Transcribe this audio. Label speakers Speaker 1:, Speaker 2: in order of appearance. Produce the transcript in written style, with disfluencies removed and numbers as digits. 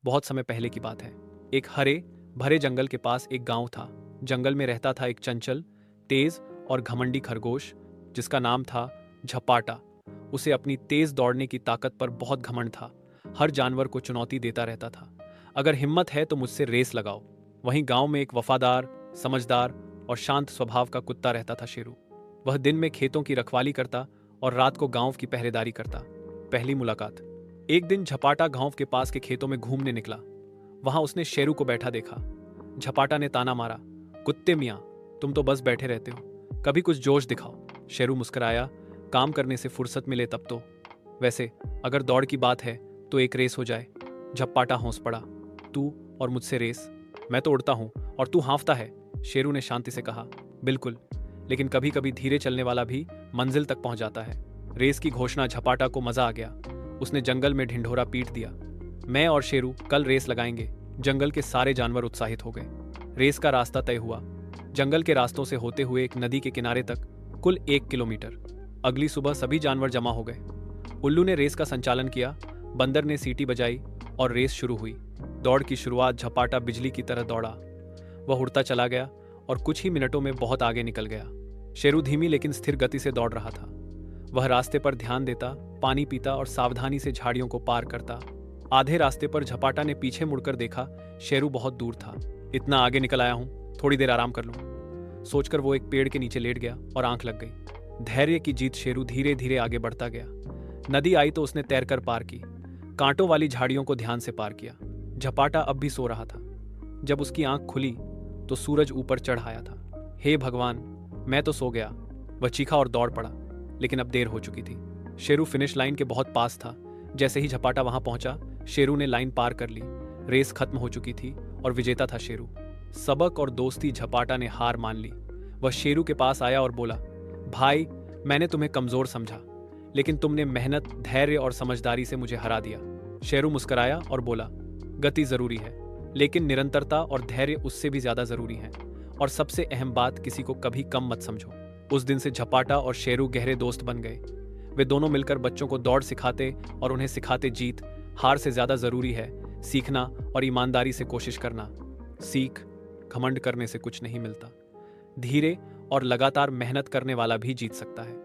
Speaker 1: बहुत समय पहले की बात है। एक हरे भरे जंगल के पास एक गांव था। जंगल में रहता था एक चंचल, तेज और घमंडी खरगोश जिसका नाम था झपाटा। उसे अपनी तेज दौड़ने की ताकत पर बहुत घमंड था। हर जानवर को चुनौती देता रहता था, अगर हिम्मत है तो मुझसे रेस लगाओ। वहीं गांव में एक वफादार, समझदार और शांत स्वभाव का कुत्ता रहता था, शेरू। वह दिन में खेतों की रखवाली करता और रात को गांव की पहरेदारी करता। पहली मुलाकात। एक दिन झपाटा गांव के पास के खेतों में घूमने निकला। वहां उसने शेरू को बैठा देखा। झपाटा ने ताना मारा, कुत्ते मियाँ, तुम तो बस बैठे रहते हो, कभी कुछ जोश दिखाओ। शेरू मुस्कुराया, काम करने से फुर्सत मिले तब तो। वैसे अगर दौड़ की बात है तो एक रेस हो जाए। झपाटा हौंस पड़ा, तू और मुझसे रेस? मैं तो उड़ता हूं और तू हाँफता है, शेरू ने शांति से कहा। बिल्कुल, लेकिन कभी कभी धीरे चलने वाला भी मंजिल तक पहुंच जाता है। रेस की घोषणा झपाटा को मजा आ गया। उसने जंगल में ढिंढोरा पीट दिया, मैं और शेरू कल रेस लगाएंगे। जंगल के सारे जानवर उत्साहित हो गए। रेस का रास्ता तय हुआ। जंगल के रास्तों से होते हुए एक नदी के किनारे तक, कुल 1 किलोमीटर। अगली सुबह सभी जानवर जमा हो गए। उल्लू ने रेस का संचालन किया, बंदर ने सीटी बजाई और रेस शुरू हुई। दौड़ की शुरुआत झपाटा बिजली की तरह दौड़ा। वह उड़ता चला गया और कुछ ही मिनटों में बहुत आगे निकल गया। शेरू धीमी लेकिन स्थिर गति से दौड़ रहा था। वह रास्ते पर ध्यान देता, पानी पीता और सावधानी से झाड़ियों को पार करता। आधे रास्ते पर झपाटा ने पीछे मुड़कर देखा, शेरू बहुत दूर था। इतना आगे निकल आया हूं, थोड़ी देर आराम कर लूं, सोचकर वो एक पेड़ के नीचे लेट गया और आंख लग गई। धैर्य की जीत। शेरू धीरे धीरे आगे बढ़ता गया। नदी आई तो उसने तैरकर पार की, कांटों वाली झाड़ियों को ध्यान से पार किया। झपाटा अब भी सो रहा था। जब उसकी आंख खुली तो सूरज ऊपर चढ़ आया था। हे भगवान, मैं तो सो गया, वह चीखा और दौड़ पड़ा। लेकिन अब देर हो चुकी थी। शेरू फिनिश लाइन के बहुत पास था। जैसे ही झपाटा वहां पहुंचा, शेरू ने लाइन पार कर ली। रेस खत्म हो चुकी थी और विजेता था शेरू। सबक और दोस्ती। झपाटा ने हार मान ली। वह शेरू के पास आया और बोला, भाई, मैंने तुम्हें कमजोर समझा, लेकिन तुमने मेहनत, धैर्य और समझदारी से मुझे हरा दिया। शेरू मुस्कुराया और बोला, गति जरूरी है, लेकिन निरंतरता और धैर्य उससे भी ज्यादा जरूरी है। और सबसे अहम बात, किसी को कभी कम मत समझो। उस दिन से झपाटा और शेरू गहरे दोस्त बन गए। वे दोनों मिलकर बच्चों को दौड़ सिखाते और उन्हें सिखाते, जीत हार से ज्यादा जरूरी है सीखना और ईमानदारी से कोशिश करना। सीख, घमंड करने से कुछ नहीं मिलता। धीरे और लगातार मेहनत करने वाला भी जीत सकता है।